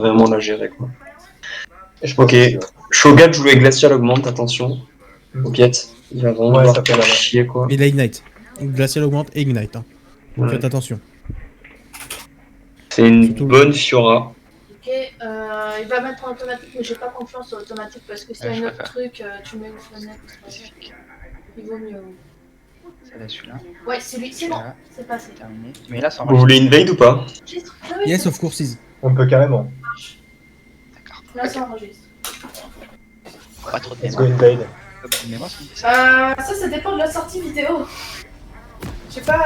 vraiment la gérer quoi. Ok, Shogat joue avec Glacial augmente, attention. Opiette, il va vraiment devoir faire chier quoi. Il a Ignite. Glacial augmente et Ignite. Hein. Ouais. Faites attention. C'est une Surtout bonne Fiora. Ok, il va mettre en automatique, mais j'ai pas confiance en automatique parce que s'il y a un autre truc, tu mets une fenêtre. Spécifique. Il vaut mieux. Ça là, celui-là. Ouais, c'est lui, c'est bon, c'est passé. Terminé. Mais là, ça Vous voulez invade ou pas? Yes, of course. On peut carrément. D'accord. Là, ça enregistre. Pas trop de Let's go mémoire. invade. Mais moi, c'est ça. Ça dépend de la sortie vidéo. Je sais pas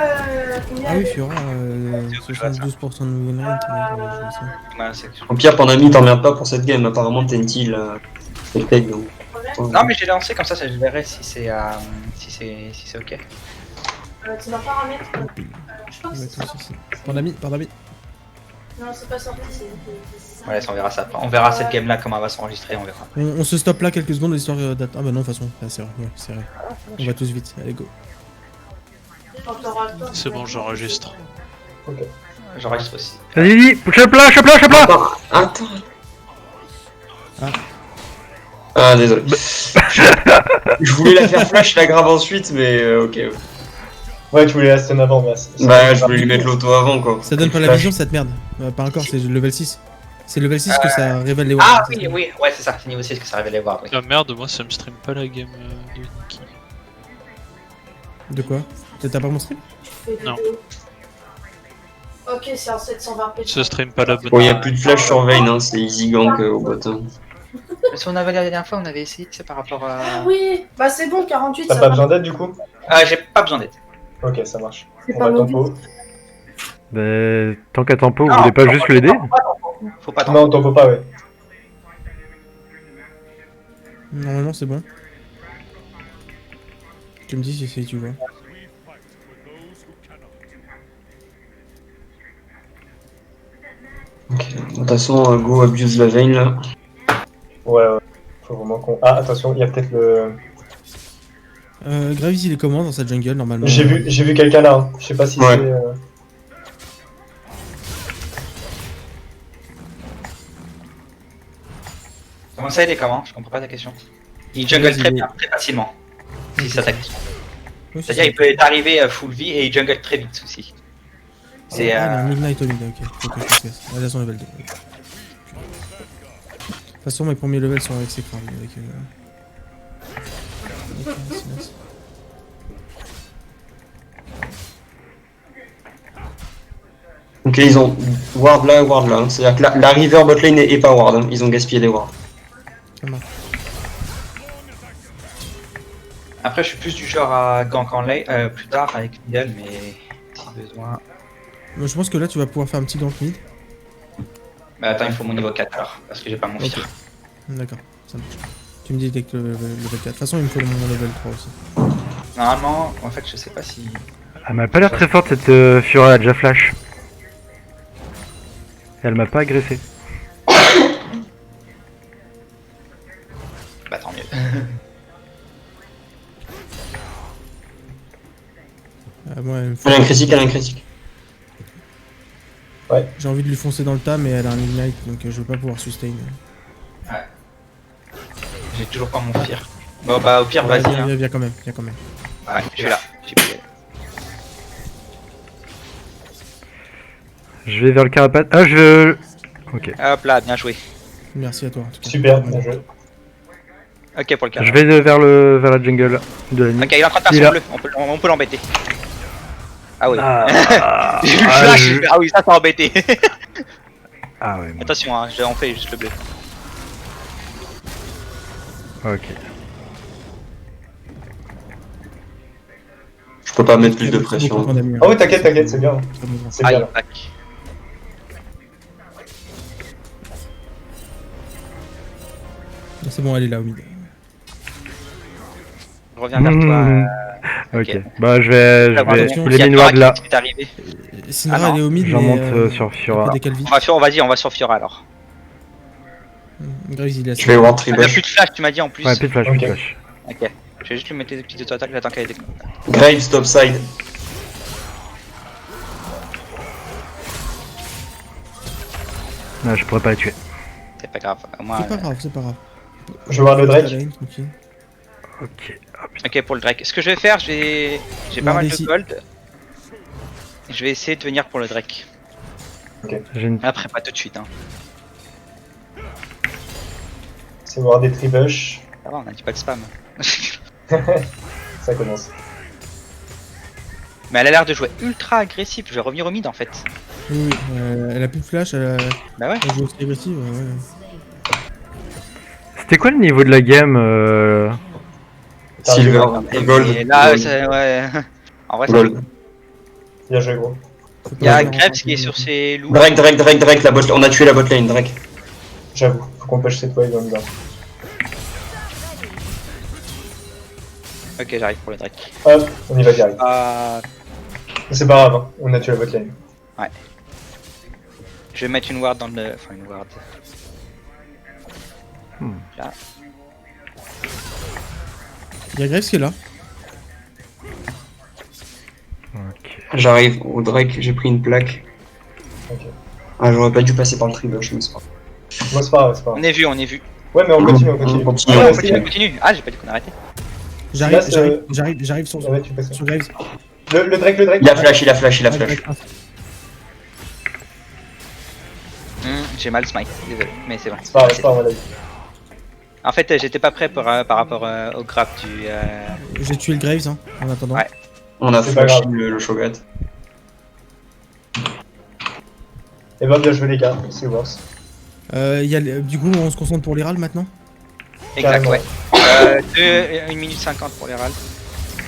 combien. Ah oui, Fiora, 72% de win rate. Ouais, c'est quelque chose. Au pire, Pandami, t'emmerdes pas pour cette game. Apparemment, Tentil, c'est le tech donc. Non, mais j'ai lancé comme ça, je verrai si c'est ok. Tu n'as pas à remettre. Je pense que c'est ça. Pandami. Non, c'est pas sorti. c'est- Ouais, ça, on verra ça. On verra cette game là, comment elle va s'enregistrer, on verra. On se stoppe là quelques secondes, histoire d'attendre. Ah bah non, de toute façon, c'est vrai. Ouais, c'est vrai. On va tous vite. Allez, go. Quand t'auras le temps, C'est bon, j'enregistre. J'enregistre aussi. Vas-y, chope là. Attends. Ah. Ah, désolé. Je voulais la faire flash, la grave ensuite, mais ok. Ouais, tu voulais la stun avant, mais Bah, je voulais lui mettre l'auto avant quoi. Ça donne pas la vision cette merde. Pas encore, c'est level 6. C'est level 6 que ça révèle les wards. Ah oui, oui, ouais, c'est ça, c'est niveau 6 que ça révèle les wards. Oui. Ah merde, moi ça me stream pas la game de Nikki. De quoi? T'as pas mon stream? Non. Ok, c'est en 720 p. Ça stream pas la bonne. Bon, y'a plus de flash sur Vayne, hein, c'est easy gank au bottom. Mais si on avait la dernière fois, on avait essayé, tu sais, par rapport à. Ah oui, bah c'est bon, 48. T'as ça pas va. besoin d'aide du coup? Ah, j'ai pas besoin d'aide. Ok, ça marche. C'est On pas va mobile. tempo. Bah, tant qu'à tempo, vous Non, voulez pas juste l'aider? Faut pas Non, tempo pas, ouais. Normalement, c'est bon. Tu me dis si tu vois. Ok, de toute façon, go abuse la Vayne là. Ouais. Faut vraiment qu'on. Ah, attention, il y a peut-être le. Graves, il est comment dans sa jungle normalement? J'ai vu quelqu'un là, hein. Je sais pas si Ouais. c'est. Comment ça, il est comment? Je comprends pas ta question. Il jungle très bien, très facilement. Si c'est ça ta question. Oui, C'est-à-dire, il peut être arrivé full vie et il jungle très vite aussi. C'est. Ah, il a un Midnight au mid, ok. Faut que je le fasse. Ah, là, son level 2. De toute façon, mes premiers levels sont avec ses crabes. Avec, ok, silence. Ok, ils ont ward là, ward là. C'est-à-dire que la river botlane est pas ward, hein. Ils ont gaspillé des wards. Ça marche. Après, je suis plus du genre à gank en lane plus tard avec Middle, mais si besoin. Moi, je pense que là, tu vas pouvoir faire un petit gank mid. Mais attends, il faut mon niveau 4 alors, parce que j'ai pas mon Ok. fire. D'accord, ça marche. Tu me dis dès que le level 4. De toute façon, il me faut mon level 3 aussi. Normalement, en fait, je sais pas si. Elle m'a pas l'air très forte cette Fiora, elle a déjà flash. Et elle m'a pas agressé. Bah tant mieux. Moi, il me faut... Elle a un critique, elle a un critique. J'ai envie de lui foncer dans le tas, mais elle a un ignite, donc je veux pas pouvoir sustain. J'ai toujours pas mon fire. Bon bah au pire, Ouais, vas-y. Hein. viens quand même, viens quand même. Ouais, je suis là. J'ai pu y aller. Je vais vers le carapace. Ah, je. Ok. Hop là, bien joué. Merci à toi en tout cas. Super, bien joué. Ok pour le cas. Je vais vers la jungle de l'ennemi. Ok, il est en train de faire Il son a- bleu, on peut l'embêter. Ah oui. Ah, J'ai eu le ah, flash, je- ah oui, ça c'est embêté. Ah ouais, bon. Attention, hein, on fait juste le bleu. Ok. Je peux pas mettre plus de pression. Ah oui, t'inquiète, c'est bien. C'est Aïe, bien. tac. C'est bon, elle est là au mid. Je reviens vers toi. Ok. Bah, je vais attention, les minoirs de là. Qui est arrivé. Syndra, Ah non, elle est au mid, J'en mais monte sur Fiora. décale vite. On va sur Fiora alors. Graves, il est Je vais ward Ah, t'as tribush. plus de flash, tu m'as dit en plus. Ouais, plus de flash, plus de Ok. flash. Ok. Je vais juste lui mettre des petites auto-attaques là tant qu'elle est. Graves top side. Ah, je pourrais pas la tuer. C'est pas grave. Au moins, C'est pas grave, c'est pas grave. Je vais voir le Drake. Tranquille. Ok. Ok, pour le Drake. Ce que je vais faire, j'ai pas mal de ici. gold. Je vais essayer de venir pour le Drake. J'ai une... Après, pas tout de suite. Hein. C'est voir des tribush. Ça va, on a dit pas de spam. Ça commence. Mais elle a l'air de jouer ultra agressif. Je vais revenir au mid en fait. Oui, elle a plus de flash, Bah ouais. elle joue aussi agressive. Ouais. C'était quoi le niveau de la game Silver, Gold. Et là, Gold. ouais. En vrai, Gold. Bien joué, gros. Faut il y a pas Krebs dire qui est sur ses loups. Drake, la bot, on a tué la bot lane, Drake. J'avoue, faut qu'on push cette wave en dedans. Ok, j'arrive pour le Drake. Hop, on y va direct. C'est pas grave, hein. On a tué la botlane. Je vais mettre une ward dans le. Enfin, une ward. Là. Il y a Graves qui est là. Ok. J'arrive au Drake, j'ai pris une plaque. Ok. Ah, j'aurais pas dû passer par le tribush, mais c'est pas grave. Bon, c'est pas grave, c'est pas grave. On est vu. Ouais, mais on continue, on On continue. continue. Ah, On ouais, continue, c'est- on continue. Ah, j'ai pas dit qu'on arrêtait. J'arrive, Là, c'est- j'arrive sur Ouais, tu passes. Graves. Le Drake, le Drake. Il a flash. J'ai mal smite, désolé, mais c'est bon. C'est pas grave, c'est pas grave, on l'a eu. En fait, j'étais pas prêt par rapport au grab du. J'ai tué le Graves hein, en attendant. Ouais. On a C'est pas flashé grave. le Shogat. Et ben, bien joué, les gars. C'est worse. Du coup, on se concentre pour l'Iral maintenant. Exact, Carrément. ouais. 1 minute 50 pour les râles.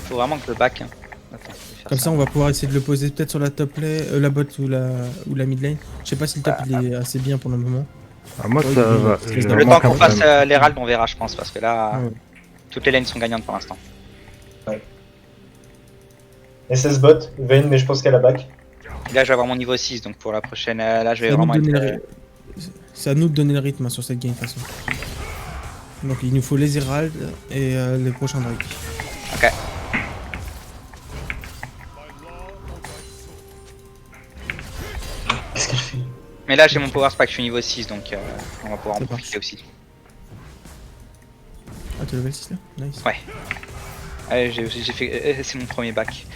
Faut vraiment que je le back. Hein. Attends, je vais faire Comme ça, on va pouvoir essayer de le poser peut-être sur la top lane, la bot ou la mid lane. Je sais pas si le top il est assez bien pour le moment. Ah, moi Ouais, ça il- va. il- J'ai le Le vraiment temps qu'on aucun fasse problème. les râles, on verra, je pense, parce que là, Ouais. toutes les lanes sont gagnantes pour l'instant. SS bot, Vayne, mais je pense qu'elle a back. Là, je vais avoir mon niveau 6, donc pour la prochaine, là, je vais C'est à nous vraiment de donner être. c'est à nous de donner le rythme hein, sur cette game de toute façon. Donc il nous faut les Herald et les prochains Drake. Ok. Qu'est-ce qu'elle fait? Mais là, j'ai mon power spike, je suis niveau 6, donc on va pouvoir en C'est profiter aussi. Ah, tu level 6 là? Nice. Ouais. Allez, j'ai fait. C'est mon premier back.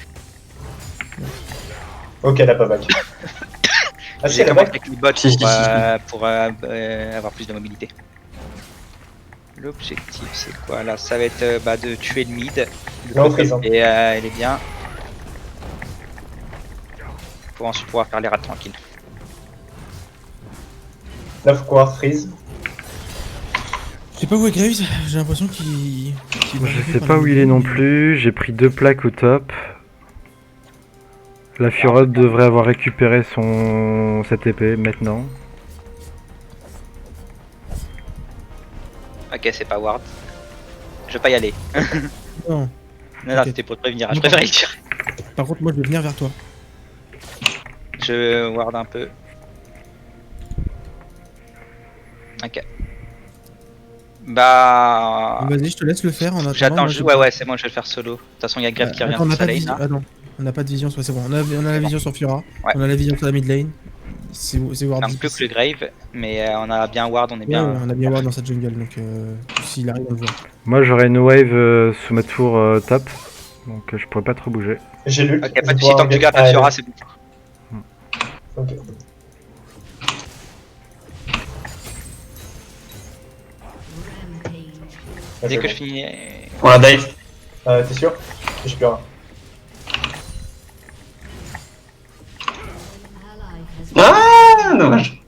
Ok, elle a pas back. Ah, si, J'ai elle a commencé back. avec les bots Si, si, pour avoir plus de mobilité. L'objectif, c'est quoi là? Ça va être de tuer le mid. Là, on freeze, hein. Et elle est bien. Pour ensuite pouvoir faire les rats tranquilles. Là, faut qu'on freeze. Je sais pas où est Graves, j'ai l'impression qu'il. va Je arriver sais par pas la où mid il est lane. non plus. J'ai pris 2 plaques au top. La Furod devrait avoir récupéré cette épée maintenant. Ok, c'est pas ward. Je vais pas y aller. Non. Non, non, Ok. c'était pour te prévenir. Non, Je préfère y tirer. Par contre, moi je vais venir vers toi. Je ward un peu. Ok. Bah. Vas-y, je te laisse le faire en attendant. J'attends. moi, je- Ouais, c'est moi, je vais le faire solo. De toute façon, il y a Grave qui revient Attends, on sur n'a sa pas de lane. vision. Là. Ah non, on n'a pas de vision, c'est bon. On a la vision sur Fiora, Ouais. on a la vision sur la mid lane. C'est Ward. On manque plus que le Grave, mais on a bien ward, on est Ouais, bien. on a bien Ward dans cette jungle, donc s'il arrive, on le voit. Moi j'aurai une wave sous ma tour top. Donc je pourrais pas trop bouger. J'ai lu. Ok, pas de soucis, tant que tu gardes la Fiora, c'est bon. Ok. Dès que je finis. On a dive. T'es sûr? J'ai plus rien. Ah, dommage.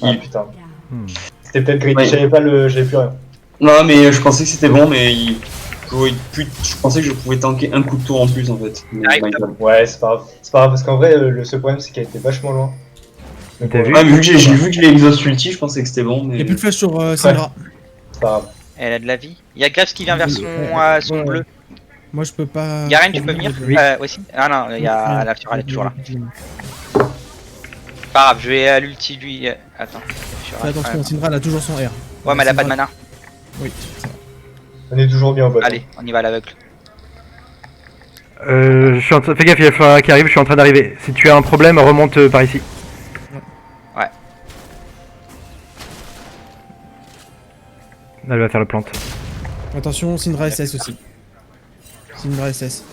Ah putain. Hmm. C'était peut-être greedy, Ouais. j'avais plus rien. Non, mais je pensais que c'était bon, mais je pensais que je pouvais tanker un coup de tour en plus en fait. Mais Arrive, my God. Ouais, c'est pas grave. C'est pas grave, parce qu'en vrai, ce problème, c'est qu'elle était vachement loin. Donc, T'as bon, vu Ouais, mais vu que j'ai exhaust ulti, je pensais que c'était bon, Il mais. n'y a plus de flash sur Syndra. C'est pas grave. Elle a de la vie. Il y a Graves qui vient vers son Ouais. bleu. Moi je peux pas. Garen, tu peux venir Oui. aussi. Ah non, il y a la Fiora, elle est toujours là. Pas grave, je vais à l'ulti lui. Attends. Fiora, Fais attention, Syndra elle a toujours son R. Ouais, mais elle a pas de mana. Oui, ça va. On est toujours bien en bot. Allez, on y va à l'aveugle. Je suis en train... Fais gaffe, il y a Flora qui arrive, je suis en train d'arriver. Si tu as un problème, remonte par ici. Elle va faire le plante. Attention, Syndra SS aussi. Syndra SS.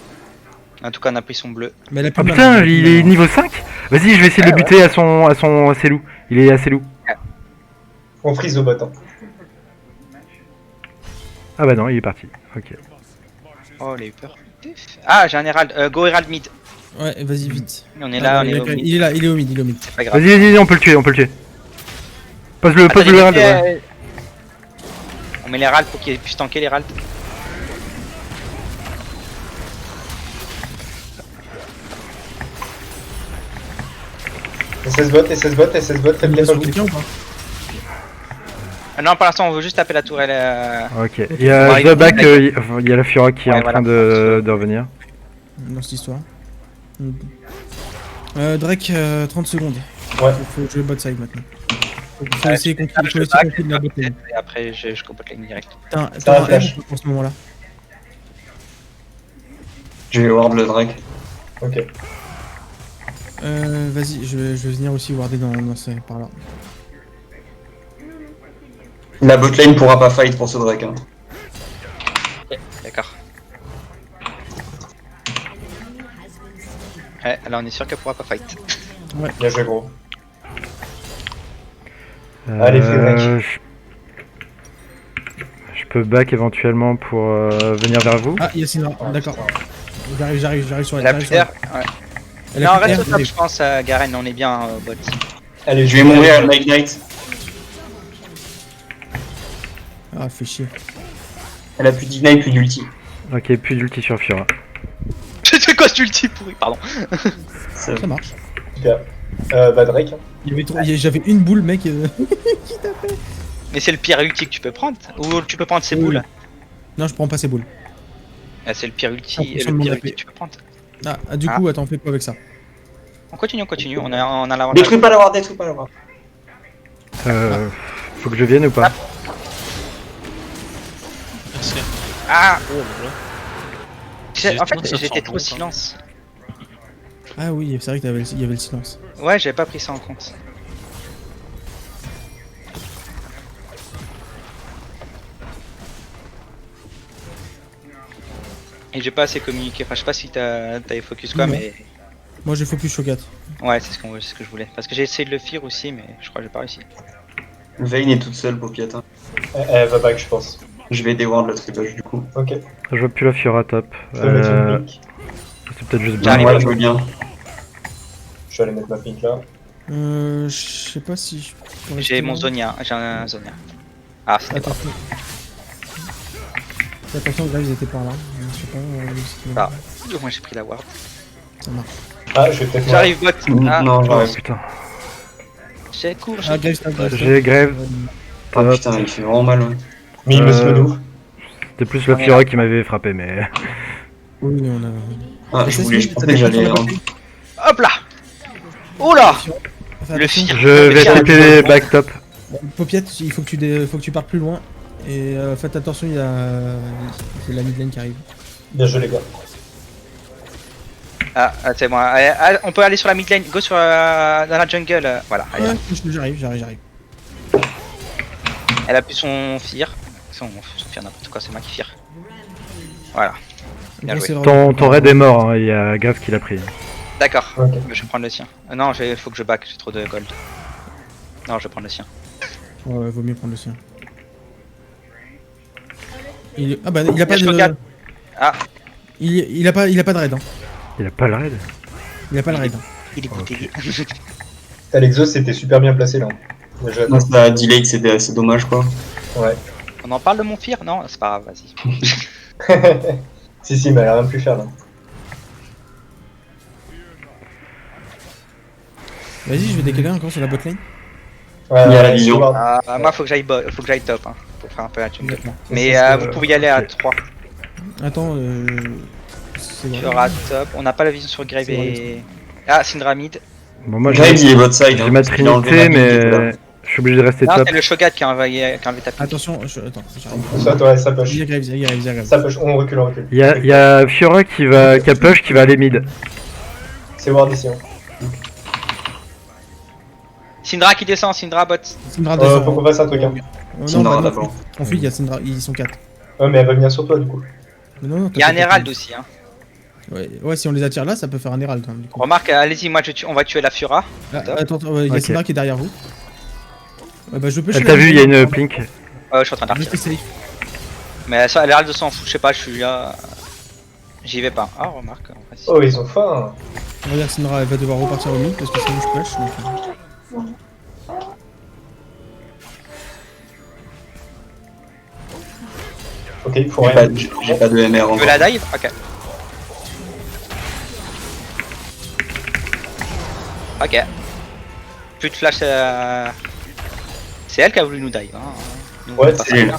En tout cas, on a pris son bleu. Mais elle a plus Oh de mana, putain, elle a plus il de est mana. niveau 5. Vas-y, je vais essayer de le buter à ses loups. Il est assez loup. On freeze au bot. Hein. Ah bah non, il est parti. Ok. Oh, il a eu peur. Ah, j'ai un Herald. Go Herald mid. Ouais, vas-y, vite. On est là, Ah, on est au mid. il est là, il est au mid, il est au mid. C'est pas grave. Vas-y, on peut le tuer, Pose-le Attendez, Herald. Ouais. On met l'Herald pour qu'il puisse tanker l'Herald. SS bot, SS bot, SS bot, faites Il est gaffe à sur vous. quelqu'un ou pas? Ah non, pour l'instant, on veut juste taper la tourelle. Ok. Il y a The Back, il y a la Fiora qui est Ouais, en train voilà. de revenir. Dans cette histoire. Drake, 30 secondes. Ouais. Faut jouer bot side maintenant. Faut Ouais, essayer je qu'on je conquille back, la bot lane. et après, je compote la ligne direct. T'as Ça un flash. R pour ce moment-là. Je vais ward le Drake. Ok. Vas-y, je vais venir aussi warder dans ces par là. La bot lane pourra pas fight pour ce Drake. Hein. D'accord. Ouais, là on est sûr qu'elle pourra pas fight. Bien joué, gros. Allez, fais back. Je peux back éventuellement pour venir vers vous. Ah, Yassine, d'accord. J'arrive sur Elle a j'arrive plus sur elle. d'air. Ouais. Elle a Non, plus reste au d'air, top, je pense, Garen, on est bien au bot. Allez, Je vais mourir à Night Knight. Ah, fait chier. Elle a plus d'ignite, plus d'ulti. Ok, plus d'ulti sur Fiora. C'est quoi ce ulti pourri? Pardon. Ça- Ça marche. Super. Bah Drake. Hein. J'avais une boule, mec. Mais c'est le pire ulti que tu peux prendre. Ou tu peux prendre ses Oui. boules. Non, je prends pas ces boules. Ah, c'est le pire ulti, Ah, le sur le pire monde ulti épée. que tu peux prendre. Du coup, attends, fais quoi avec ça? On continue, on a l'avantage. Détruis pas la ward, détruis pas la ward. Faut que je vienne ou pas? Merci. Ah, Oh là là. en fait, Justement, ça j'étais sent trop bon, silence. Ah oui, c'est vrai qu'il y avait le silence. Ouais, j'avais pas pris ça en compte. Et j'ai pas assez communiqué. Enfin, je sais pas si t'avais focus quoi, Non. mais Moi, je focus Shogat. ouais, c'est ce que je voulais. Parce que j'ai essayé de le faire aussi, mais je crois que j'ai pas réussi. Vayne est toute seule, paupiette. Hein. Elle va back, je pense. Je vais déward le tribush du coup. Ok. Je vois plus la Fiora top. Je vais mettre une pink. C'est peut-être juste J'arrive. bien. Ouais, je veux bien. Je vais aller mettre ma pink là. Je sais pas si je peux rester J'ai mon là. Zonia, j'ai un Zonia. Ah, c'était pas. Attention. Fais attention, Graves ils étaient par là. Je sais pas. Si Ah. Moi j'ai pris la ward. Ça marche. Ah, je vais peut-être. J'arrive bot. Ah, Non, Oh j'arrive. putain. j'ai cours, Ah, Graves, t'as Graves. J'ai Grave. Oh putain, il fait vraiment mal. Ouais. Mais il me se nous. C'était plus la On est Fiora qui m'avait frappé, mais. Oui, on a. Ah, je pensais que j'allais. Hop là. Oh là. Fais Le attention. fire. Je vais Fiora, TP back top. Paupiette, il faut que tu partes plus loin. Et faites attention, il y a la mid lane qui arrive. Bien joué, les gars. Ah, c'est moi. On peut aller sur la mid lane. Go sur dans la jungle. Voilà. Allez. Ouais, j'arrive. Elle a plus son fear. Son fear n'importe quoi, c'est moi qui fear. Voilà. Bien Bon, joué. c'est vraiment- Ton raid est mort, hein. Il y a Grave qui l'a pris. D'accord. Ok. Je vais prendre le sien. Non, faut que je back. J'ai trop de gold. Non, je vais prendre le sien. Ouais, vaut mieux prendre le sien. Ah bah il a pas Je de. regarde. Ah. Il a pas de raid. Hein. Il a pas le raid. Il a pas le raid. Hein. Il est goûté. Alexos c'était super bien placé là. Bien joué à toi. Non, ça delay, c'est dommage quoi. Ouais. On en parle de mon fear? Non, c'est pas grave, vas-y. Si, mais elle a rien pu faire là. Vas-y, je vais décaler encore sur la botlane. Ouais, Il y a la vision. Howard. Moi, faut que j'aille top, hein, pour faire un peu la jungle. D'accord. Mais Ça, c'est vous pouvez y aller à 3. Attends, c'est Tu vrai. auras top. On n'a pas la vision sur Grave C'est vrai, et. Ah, Syndra mid. Bon, moi Graves, il est votre side. j'ai hein, ma parce qu'il a enlevé trinité, ma bille qui était là. mais je suis obligé de rester Non, top. c'est le Shogat qui a enlevé ta ping. Attention, attends, j'arrive. Ça, ouais, ça push. Il y a Graves. Ça push. On recule. Il y a Fiora qui a push qui va aller mid. C'est Ward ici. Hein. Syndra qui descend, Syndra bot. Syndra descend. Faut qu'on fasse un truc, hein. Non, Syndra bah, non, d'abord. on fuit, il y a Syndra, ils sont 4. Ouais, mais elle va venir sur toi, du coup. Non, Il y a un t'inquiète, Herald aussi. Hein. Ouais, si on les attire là, ça peut faire un Herald. Hein, du coup. Remarque, allez-y, moi on va tuer la Fura. Ah, attends, il y a Ok. Syndra qui est derrière vous. Ouais, bah, je peux Elle t'a vu, il y a une Plink. Je suis en train de Restez partir. safe. Mais ça, l'Herald s'en fout, je sais pas, je suis là. J'y vais pas. Ah, remarque. En vrai, si. Oh, ils ont faim. Regarde, Syndra, elle va devoir repartir au mid parce que sinon je push. Donc... Ok, il faut J'ai rien. pas de MR Tu veux encore. la dive? Ok. Ok. Plus de flash. C'est elle qui a voulu nous dive. Hein. Nous, on Ouais, va pas c'est elle.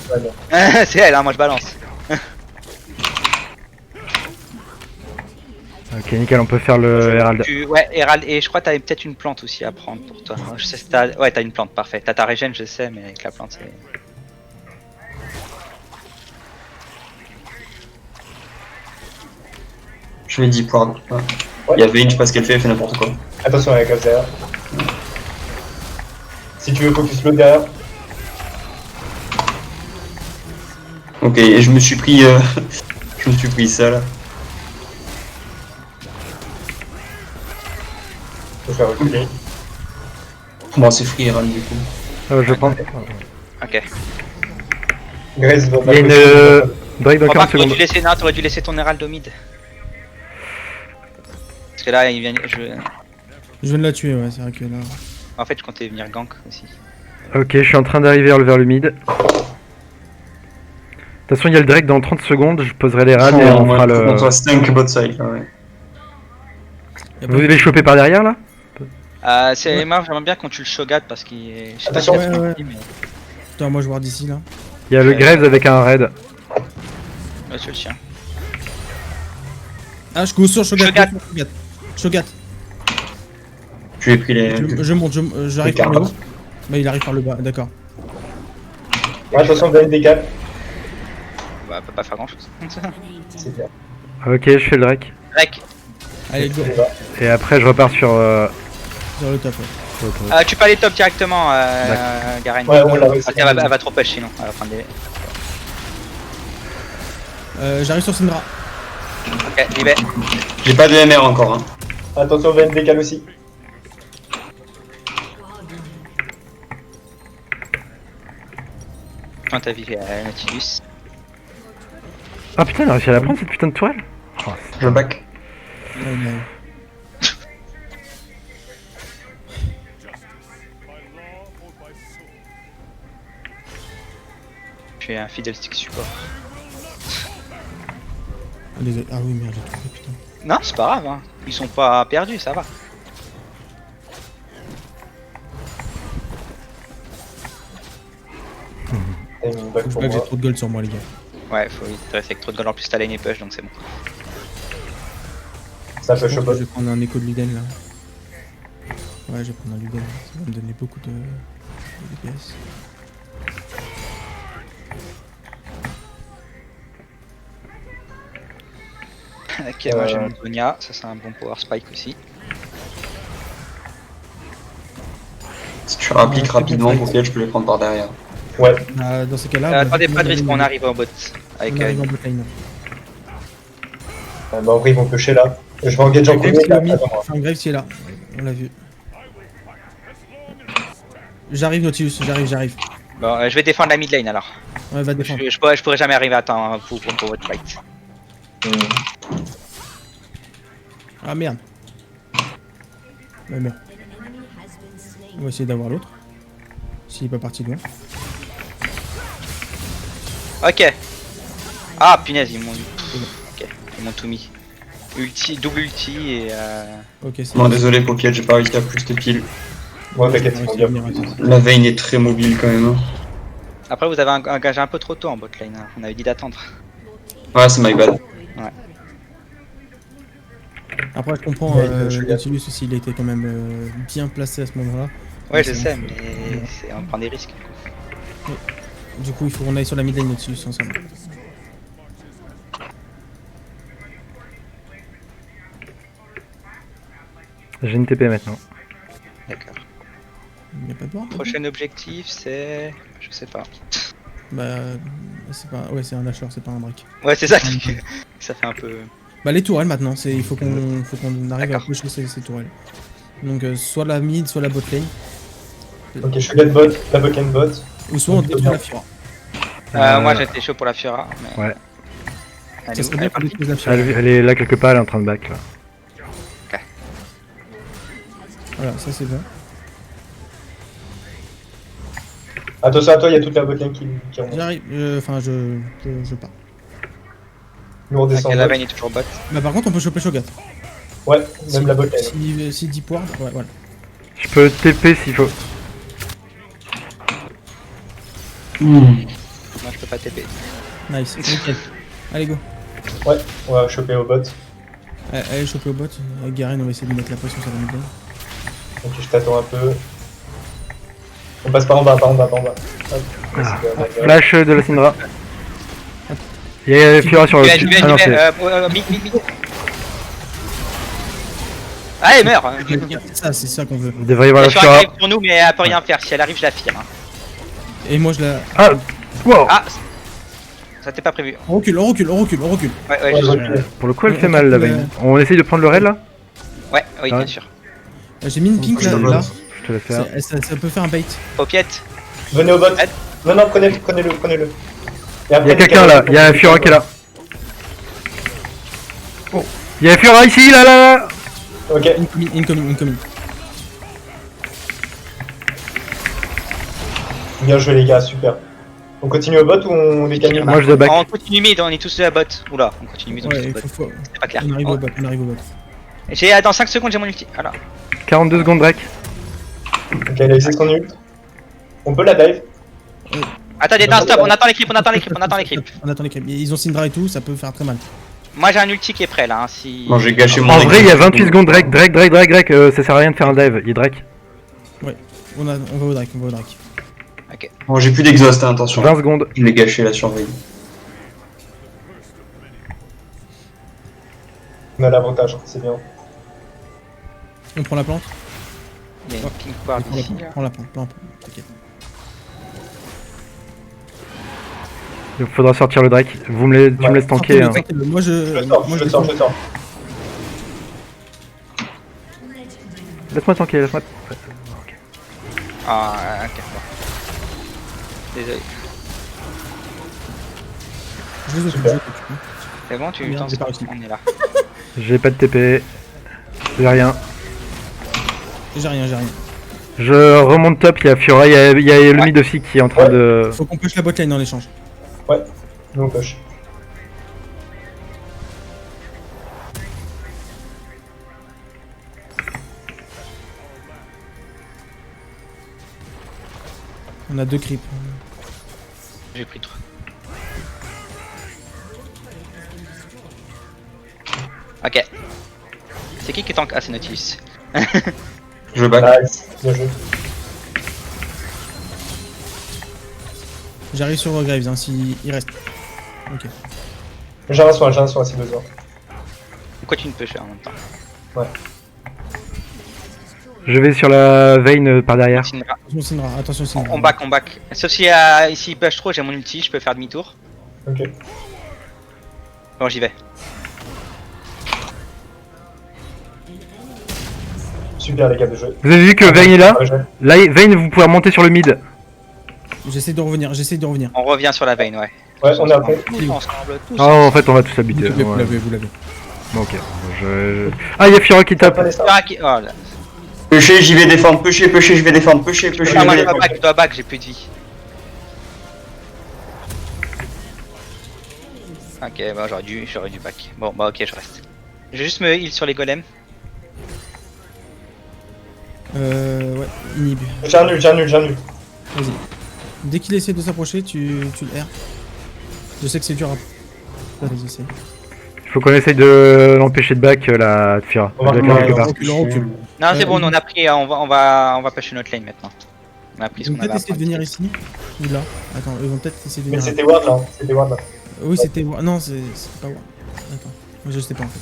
Ouais, c'est elle, hein, moi je balance. Ok, nickel, on peut faire le Herald. Ouais, Herald, et je crois que t'avais peut-être une plante aussi à prendre pour toi. Je sais, ouais, t'as une plante, parfait. T'as ta régène, je sais, mais avec la plante, c'est. Je l'ai dit, Ward. Ouais. Ouais. Il y a Vayne, je sais pas ce qu'elle fait, elle fait n'importe quoi. Attention avec Ghost derrière. Si tu veux focus l'autre derrière. Ok, et je me suis pris. Je me suis pris ça là. Faut faire reculer. Bon, c'est free Herald du coup. Je prends. Ok. Grace va Il y a une Drake dans 40 Remarque, secondes. t'aurais dû laisser ton Herald au mid. Parce que là, il vient. Je viens de la tuer, ouais, c'est vrai que là. En fait, je comptais venir gank aussi. Ok, je suis en train d'arriver vers le mid. De toute façon, il y a le Drake dans 30 secondes. Je poserai les rades et on fera le. On soit stunk bot side là, ouais. Y a Vous pas- allez choper par derrière là? C'est moi, j'aimerais bien quand tu le shogat parce qu'il est. Je sais pas Attention, si ouais. mais. Attends, moi je vois d'ici là. Il y a le Graves avec un raid. Ouais, tu le tiens. Ah, je go sur Shogat. Shogat. Shogat. Je lui ai pris les. Je monte, j'arrive les par le haut. cartes. Bah, il arrive par le bas, d'accord. Ouais, attention, vous avez des décale. Bah, elle peut pas faire grand chose. C'est bien. Ok, je fais le Drake. Rec, Allez, go. On va. Et après, je repars sur. Sur le top, ouais. sur l'autoroute. tu peux aller top directement, Garen. Ouais, on l'a réussi. Parce qu'elle elle va trop push sinon. Elle va prendre des. J'arrive sur Syndra. Ok, libé. J'ai pas de MR encore. Hein. Attention, vous avez une décale aussi. Quand t'as vu Nautilus. Ah putain, il a réussi à la prendre cette putain de tourelle. Oh, Je back. Ouais, il arrive. Je suis un fidèle stick support. Ah oui, merde, j'ai trouvé, putain. Non, c'est pas grave, hein. Ils sont pas perdus, ça va. T'as mis une balle Faut pour pas que j'ai moi. trop de gold sur moi, les gars. Ouais, faut vite rester avec trop de gold. En plus, ta lane est push donc c'est bon. Ça Je peut pense que choper. je vais prendre un écho de Luden là. Ouais, je vais prendre un Luden. Ça va me donner beaucoup de DPS. Ok, moi j'ai mon Zonia, ça c'est un bon power spike aussi. Si tu rappliques rapidement pour qu'elle, je peux les prendre par derrière. Ouais. Dans ces cas-là. Attendez, pas de risque, on arrive en bot. Avec, On arrive en botlane. Bah, en vrai, ils vont pêcher là. Je vais engage en Graves premier. qui est au mid. Attends-moi. Enfin, Graves qui est là. On l'a vu. J'arrive, Nautilus, j'arrive. Bon, je vais défendre la mid lane alors. Ouais, va défendre. Je pourrais jamais arriver à temps pour votre fight. Ah merde. Ouais, merde. On va essayer d'avoir l'autre. S'il est pas parti loin. Ok. Ah punaise, ils m'ont. Ok, ils m'ont tout mis. Ulti, double ulti et Ok, c'est Non, désolé pour Pied, j'ai pas réussi à plus de pile. Ouais, t'inquiète, ils vont bien. La Vayne est très mobile quand même. Hein. Après vous avez engagé un peu trop tôt en bot lane, hein. On avait dit d'attendre. Ouais, c'est my bad. Après, je comprends, Ouais, je suis Nautilus aussi, il était quand même bien placé à ce moment-là. Ouais, je c'est sais, bon. mais on prend des risques. Du coup, il faut qu'on aille sur la mid lane Nautilus ensemble. J'ai une TP maintenant. D'accord. Il n'y a pas de ward. Prochain objectif, c'est. Je sais pas. Bah, c'est pas. Ouais, c'est un Nashor, c'est pas un Drake. Ouais, c'est ça. Ça fait un peu. Bah, les tourelles maintenant, il faut qu'on arrive à D'accord. pusher ces tourelles. Donc, soit la mid, soit la bot lane, Ok, je suis la bot, la bot lane bot. ou soit on détruit la Fiora. Moi j'étais chaud pour la Fiora. Mais... Ouais. Elle Ça est où serait Elle bien est qu'on partie détruise la Fiora. Elle est là quelque part, elle est en train de back là. Voilà, ça c'est bon. Attention à toi, il y a toute la bot lane qui remonte. J'arrive, enfin, je pars. Nous on Ok, descend. la bot. veine est toujours bot. Bah, par contre, on peut choper Shogat. Ouais, même la bot lane. Si deep ward, ouais, voilà. Je peux TP s'il faut. Moi je peux pas TP. Nice, nickel. Allez, go. Ouais, on va choper au bot. Allez, choper au bot. Avec Garen, on va essayer de lui mettre la pression sur la mid lane. Ok, je t'attends un peu. On passe par en bas, par en bas, par en bas. Hop. Ah. C'est bien, Flash de la Syndra. Il y a Fiora sur le. J'y vais, Ah non, j'y c'est. vais. Mid. Allez, meurs. C'est ça qu'on veut. Il devrait y avoir La la Fiora Fiora. arrive pour nous, mais elle peut rien faire. Si elle arrive, je la fire. Hein. Et moi, je la. Ah wow. Ah ça t'est pas prévu. On recule. Ouais, Ouais, je- recule. Pour le coup, elle fait mal la veine. On essaye de prendre le raid là. ouais, oui, Ah ouais. bien sûr. J'ai mis une pink là. là. Je te laisse faire. Ça peut faire un bait. Paupiette. Venez au bot. Aide. Non, non, prenez-le, prenez-le. Il y a quelqu'un là, il y a un Fiora qui est là. Il y a un Fiora ici, là. Ok, Incoming. bien joué les gars, super. On continue au bot ou on décale? Moi je dois back. On continue mid, on est tous de la bot. Oula, on continue mid, on est tous Ouais, de la bot. C'est pas clair. on arrive au bot, on arrive au bot. Dans 5 secondes, j'ai mon ulti. Voilà. 42 secondes Drake. Ok, il a essayé son ult. On peut la dive? Attendez, non, stop, on attend les creeps. On attend les creeps. Ils ont Syndra et tout, ça peut faire très mal. Moi j'ai un ulti qui est prêt là, hein, si... Bon, j'ai gâché mon En deck. vrai, il y a 28 secondes Drake. Ça sert à rien de faire un dive. Il y a Drake. On va au Drake. Bon, j'ai plus d'exhaust, hein, attention. 20 secondes. Je l'ai gâché la surveille. On a l'avantage, c'est bien. On prend la plante. Il y a une pink ward ici. Là. Prends la plante, t'inquiète. Il faudra sortir le Drake. Tu me laisses tanker. Hein. Moi Je sors. Laisse-moi tanker, laisse-moi. Ah, ok, bon. Désolé. Je les Super. occupe. C'est bon, tu Merde, t'en j'ai pas réussi. On est là. J'ai pas de TP. J'ai rien. J'ai rien. Je remonte top, il y a Fiora, il y a le mid aussi qui est en train de. Faut qu'on push la bot lane en échange. Nous on push. On a 2 creeps. J'ai pris 3. Ok. C'est qui tank? Ah, c'est Nautilus. Je back. Nice, bien joué. J'arrive sur Graves, hein, s'il reste. Ok. J'ai un soin si besoin. Pourquoi tu ne peux faire en même temps? Je vais sur la vein par derrière. Syndra. Attention Syndra. On back. Sauf si ici il push trop, j'ai mon ulti, je peux faire demi-tour. Ok. Bon, j'y vais. Super les gars de jeu. Vous avez vu que Vayne est là? Ouais, je- Là, Vayne, vous pouvez remonter sur le mid. J'essaie de revenir. On revient sur la veine, ouais. Ouais, on est à fond. Ensemble, tous. Ah, en fait, on va tous habiter. Vous Ouais. l'avez. Bon, ok. Ah, il y a Fiora qui tape. Prenez ça. Ah, oh là. Pusher, j'y vais défendre. Pusher, je vais défendre. Pusher, Ah, moi je je vais dois back, j'ai plus de vie. Ok, bah j'aurais dû back. Bon, bah ok, je reste. Je vais juste me heal sur les golems. Ouais, inhib. J'ai un nul. Vas-y. Dès qu'il essaie de s'approcher, tu le R. Je sais que c'est dur à... Vas-y, essaye. Il faut qu'on essaye de l'empêcher de back, la Fiora. On va Je la quelque part. On recule. Non, c'est bon, oui. on a pris, on va pusher notre lane maintenant. On a pris Ils ce vont qu'on avait peut-être à essayer de prendre. venir ici. Ou là. Attends, ils vont peut-être essayer de Mais venir là. c'était Ward là. Oui, c'était... Non, c'est pas Ward. Attends. Moi, je sais pas en fait.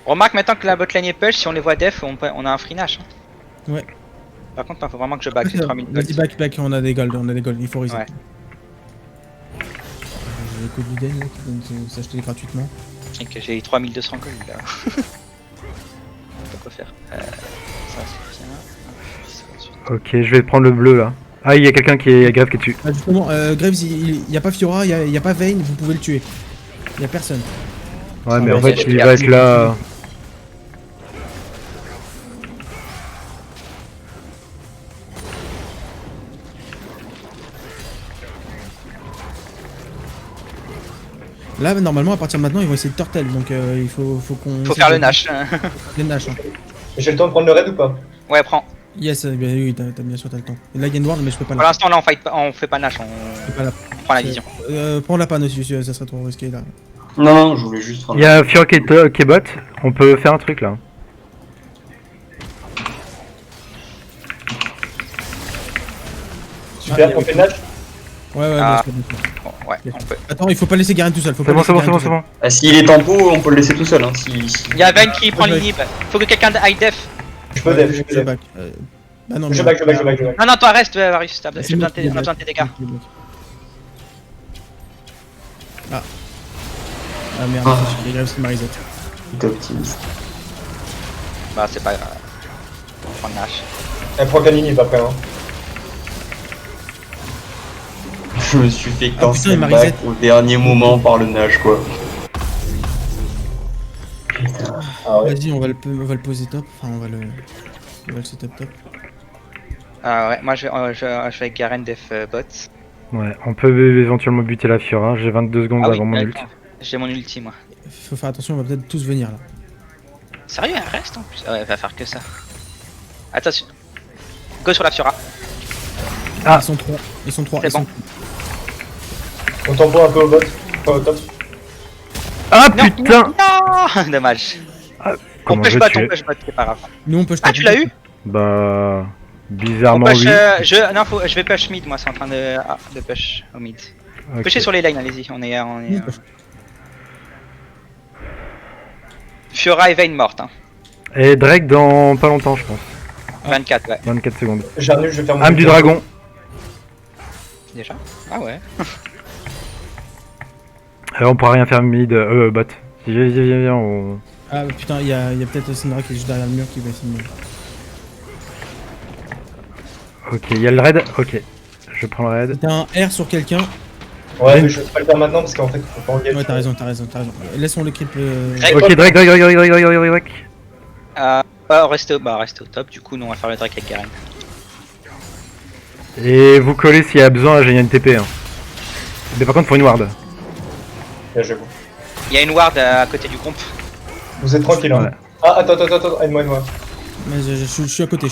Remarque maintenant que la botlane est push, si on les voit def, on a un free nash. Hein. Par contre, il faut vraiment que je back, c'est 3000 Vas-y, gold. back, il faut reset. Ouais. J'ai Coviden là, qui vient de s'acheter gratuitement. Et que j'ai 3200 gold là. Pas quoi faire. Ça c'est bien. Ça, ensuite. Ok, je vais prendre le bleu là. Ah, il y a quelqu'un qui est grave qui est dessus. Ah, justement, Graves, il y a pas Fiora, il y a pas Vayne, vous pouvez le tuer. Il y a personne. Ouais, mais Ah, en vas-y, fait, je il vais va être là. Là, normalement, à partir de maintenant, ils vont essayer de turtle, donc il faut qu'on. Faut faire le Nash. Le Nash. Hein. J'ai le temps de prendre le raid ou pas? Ouais, prends. Yes, oui, t'as bien sûr, t'as le temps. Et là, il y a une ward, mais je peux pas Pour la. l'instant, là, on, fight pas, on fait pas Nash, Je peux pas la. on prend la vision. Prends la panne aussi, ça serait trop risqué là. Non, je voulais juste prendre. Il y a Fiora qui est bot. On peut faire un truc là. Super, on fait Nash. Ouais, ouais, Ah. bien sûr. Bon, ouais, on peut. Attends, il faut pas laisser Garen tout seul. Faut C'est pas bon, c'est laisser bon, Garen c'est bon, tout c'est seul. bon. S'il est tempo, on peut le laisser tout seul. Hein, si... Il y a Vayne qui prend je vais- l'inhib. Faut que quelqu'un de high def. Je peux dev, je peux Je dev. back. Bah non, Je mais- back, je back, je back, je back. Non, non, toi reste, Varus. On a C'est moi qui besoin de tes dégâts. Ah. Ah merde, Ah. j'ai Graves qui m'a reset. T'es optimiste. Bah, c'est pas grave. On prend le Nash. Elle prend Canini après, hein. Je me suis fait Ah, putain, il m'a cancel back reset. au dernier moment par le nage, quoi. Ah ouais. Vas-y, on va le poser top. Enfin, on va le setup top. Ah ouais, moi je vais avec Garen def bot. Ouais, on peut éventuellement buter la Fiora. J'ai 22 secondes Ah oui, avant mon ult. d'accord. J'ai mon ulti, moi. Faut faire attention, on va peut-être tous venir là. Sérieux, elle reste en plus. Ah ouais, elle va faire que ça. Attention. Go sur la Fiora. Ah. Ils sont trois. Ils sont trois. C'est Ils sont... bon. On tempo un peu au bot, pas au top. Ah Non. putain! Non. Dommage. On Comment push je bot, tué? on push bot, c'est pas grave. Nous on push Ah, top. tu l'as eu? Bah. On Bizarrement, push, oui. non, je vais push mid, moi, c'est en train de push au mid. Ok. Pushez sur les lanes, allez-y, on est. Nous, on push. Fiora et Vayne morte, hein. Et Drake dans pas longtemps, je pense. 24, ouais. 24 secondes. J'annule, je vais faire mon. Âme du dragon. Déjà? Ah ouais. On pourra rien faire mid, bot. Viens, on... Ah putain, il y a peut-être Syndra qui est juste derrière le mur qui va essayer de... Ok, il y a le raid. Ok. Je prends le raid. T'as un R sur quelqu'un. Ouais, mais je vais pas le faire maintenant parce qu'en fait, faut pas engager. Ouais, t'as raison. Laissons le creep. Ok, Drake. Restez au top, du coup, nous on va faire le Drake avec Garen. Et vous collez s'il y a besoin, j'ai une TP. Hein. Mais par contre, faut une ward. Bien, j'avoue. Il y a une ward à côté du comp. Vous êtes tranquille, hein. Ouais. Ah, attends, aide-moi. Mais je suis à côté,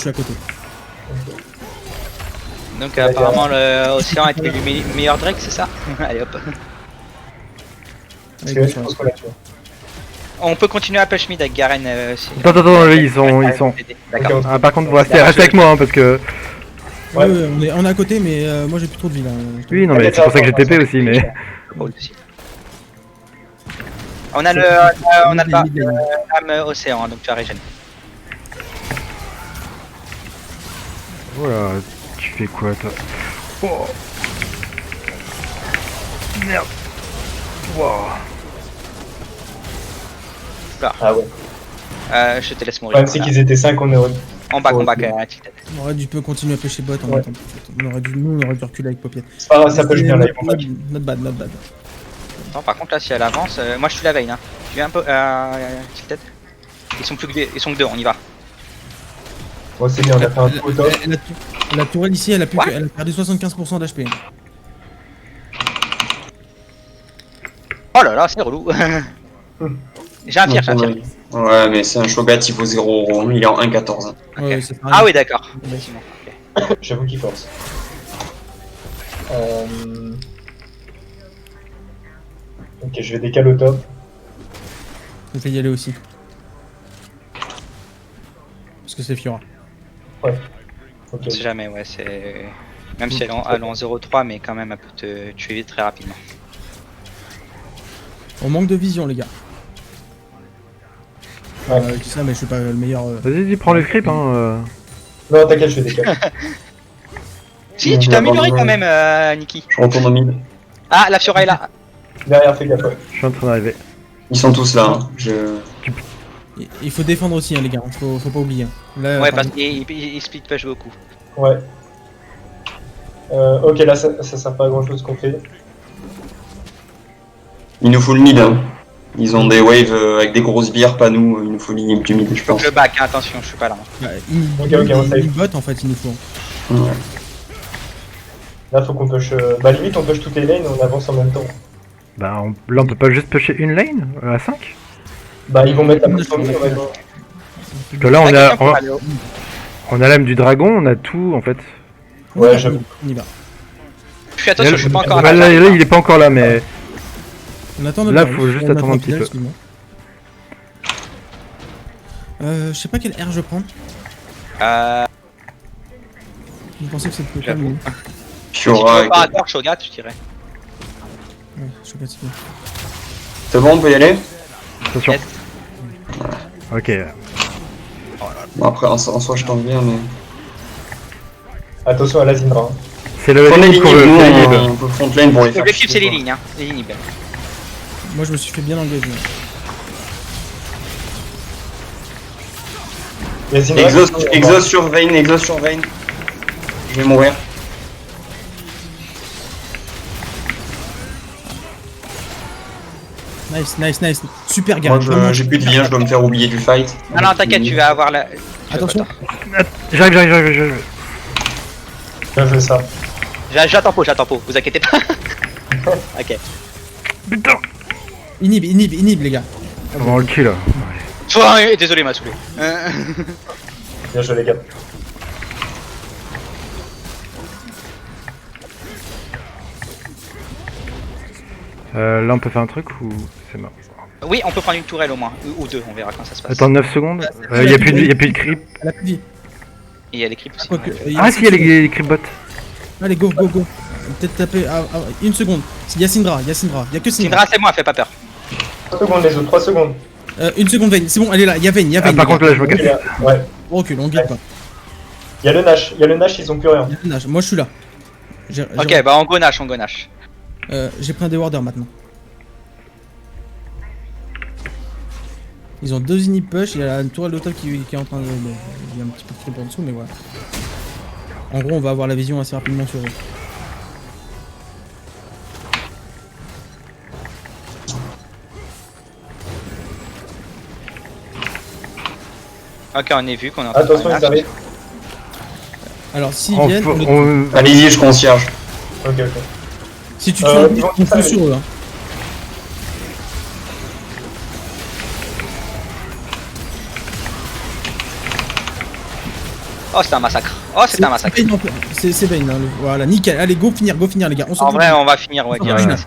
Donc apparemment l'océan a été le meilleur Drake, c'est ça? Allez hop. Parce que là, je pense qu'on l'a tué. On peut continuer à push mid avec Garen aussi. Attends, ils sont. D'accord. Ok, Ah, par contre, restez avec moi, hein, parce que. Ouais. Ouais, on est à côté, mais moi j'ai plus trop de vie là. Oui, non, mais c'est pour ça que j'ai TP aussi, mais. Hold aussi. On a le âme océan, donc tu as régène. Voilà, tu fais quoi, toi? Oh. Merde. Wow. Ah ouais. Je te laisse Le mourir. problème, c'est qu'ils étaient 5 en héroïne. En bas, Ouais. Tilted. On aurait dû continuer à pêcher bot en Ouais. attendant. On aurait dû reculer avec Popiette. C'est pas grave, ça peut bien là, ils vont back. Not bad. Non, par contre là si elle avance, moi je suis la veille hein. Tu viens un peu Tilted. Ils sont que deux, on y va. Bon, c'est bien, on a fait un coup au top. La tourelle ici, elle a What perdu 75% d'HP. Oh là là, c'est relou. J'ai un fier. Ouais, mais c'est un Shogat, il vaut 0€, il est en 1,14. Ouais, c'est pareil. Ah oui d'accord. Effectivement. Ok. J'avoue qu'il force. Ok, je vais décaler au top. Faut y aller aussi. Parce que c'est Fiora. Ok. On sait jamais, ouais, c'est. Même si elle est en 0,3, mais quand même elle peut te tuer vite très rapidement. On manque de vision, les gars. Ouais. Je dis ça, mais je suis pas le meilleur. Vas-y, prends le creep, hein. Non, t'inquiète, je fais des câbles. Si, tu t'es amélioré quand même, Niki. Je retourne au mid. Ah, la Fiora est là. Derrière, fais gaffe. Ouais. Je suis en train d'arriver. Ils sont tous là. Hein. Il faut défendre aussi, hein, les gars. Faut pas oublier. Là, Ouais, pardon. parce qu'il split push beaucoup. Ouais. Ok, là, ça sert pas à grand chose qu'on fait. Il nous faut le mid. Hein. Ils ont des waves avec des grosses bières, pas nous. Il nous faut du mid, je Faut pense. que je back, hein, attention, je suis pas là. Bah, Ok, on save. il bot en fait, il nous faut. Ouais. Là, faut qu'on push. Bah, limite, on push toutes les lanes et on avance en même temps. Bah, là, on peut pas juste pusher une lane à 5? Bah, ils vont mettre la pression. Parce que là, Quelqu'un pour aller au- on a l'âme du dragon, on a tout en fait. Ouais, On j'avoue. y va. Je fais attention, je suis pas encore Là, là. là, il est pas encore là, mais On attend notre Là, Darius. faut juste On attendre attend un petit Pinal, peu. excuse-moi. Je sais pas quel R je prends. Vous pensez que c'est le J'avoue. Pokémon? Si tu Fiora. veux pas accord, Shogat, je dirais. Ouais, je suis fatigué. C'est bon, on peut y aller? attention. Yes. Ok. Bon, après, en soi, je tente bien, mais. Attention à la Zindra. Hein. C'est le Prenez ligne pour l'inhib, le nous, inhib. on peut front lane pour les faire. L'objectif, c'est chier, les lignes, hein. Les lignes. Moi, je me suis fait bien engager. Il y a Zindra. Exhaust sur Vayne. Je vais mourir. Nice. Super Moi, garde. Vraiment. j'ai plus de vie, hein, je dois me faire oublier du fight. Ah non, t'inquiète, tu vas avoir la. Attention. J'arrive. Bien joué ça. J'attends pot, vous inquiétez pas. Ok. Putain. Inhib, les gars. On va en le cul là. Désolé, m'a saoulé. Bien joué, les gars. Là, on peut faire un truc ou c'est mort? Oui, on peut prendre une tourelle au moins, ou deux, on verra quand ça se passe. Attends 9 secondes. Y'a plus de creep. Elle a plus de vie. Et il y a les creeps aussi. Quoique, ouais. Ah si, y'a les creep bots. Allez, go. Peut-être taper. Une seconde. Y'a Syndra. Y'a que Syndra. Syndra, c'est moi, fais pas peur. 3 secondes, les autres, 3 secondes. Une seconde, Vayne. C'est bon, elle est là. Y'a Vayne. Ah, par contre là, je me Ok, casse. là. Ouais. On recule, on glisse pas. Il y a le Nash, ils ont plus rien. Y'a le nage. Moi, je suis là. Ok, bah on go Nash. J'ai pris un déwarder maintenant. Ils ont 2 inhib push, il y a la tourelle d'automne qui est en train de... Bon, il y a un petit peu de creep en dessous, mais voilà. En gros, on va avoir la vision assez rapidement sur eux. Ok, on est vu qu'on est en train de Attention, faire ils un Nash. arrivent. Alors, s'ils viennent... Allez-y, je concierge. Ok. Si tu te fais un ils vont on fonce arriver. sur eux. Hein. Oh, c'est un massacre. Vayne, c'est Vayne, hein, voilà, nickel. Allez, go finir les gars. On s'en En fout. vrai, on va finir, ouais, On direct. finit.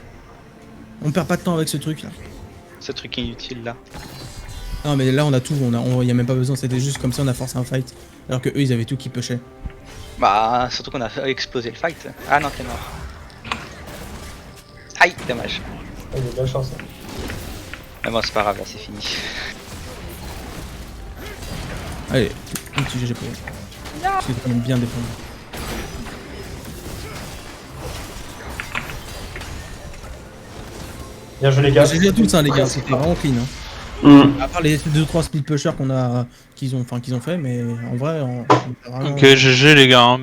On perd pas de temps avec ce truc là. Ce truc inutile là. Non mais là on a tout, y a même pas besoin, c'était juste comme ça on a forcé un fight. Alors que eux ils avaient tout qui pushait. Bah, surtout qu'on a explosé le fight. Ah non, t'es mort. Aïe, dommage. Il y a de la chance. Hein. Mais bon, c'est pas grave, là, c'est fini. Allez, un petit GG pour eux. C'est quand même bien défendu. Bien joué, les gars. GG à tous hein les gars, c'était vraiment clean hein. À part les 2-3 split pushers qu'ils ont fait, mais en vrai, vraiment... Ok, GG les gars. Hein.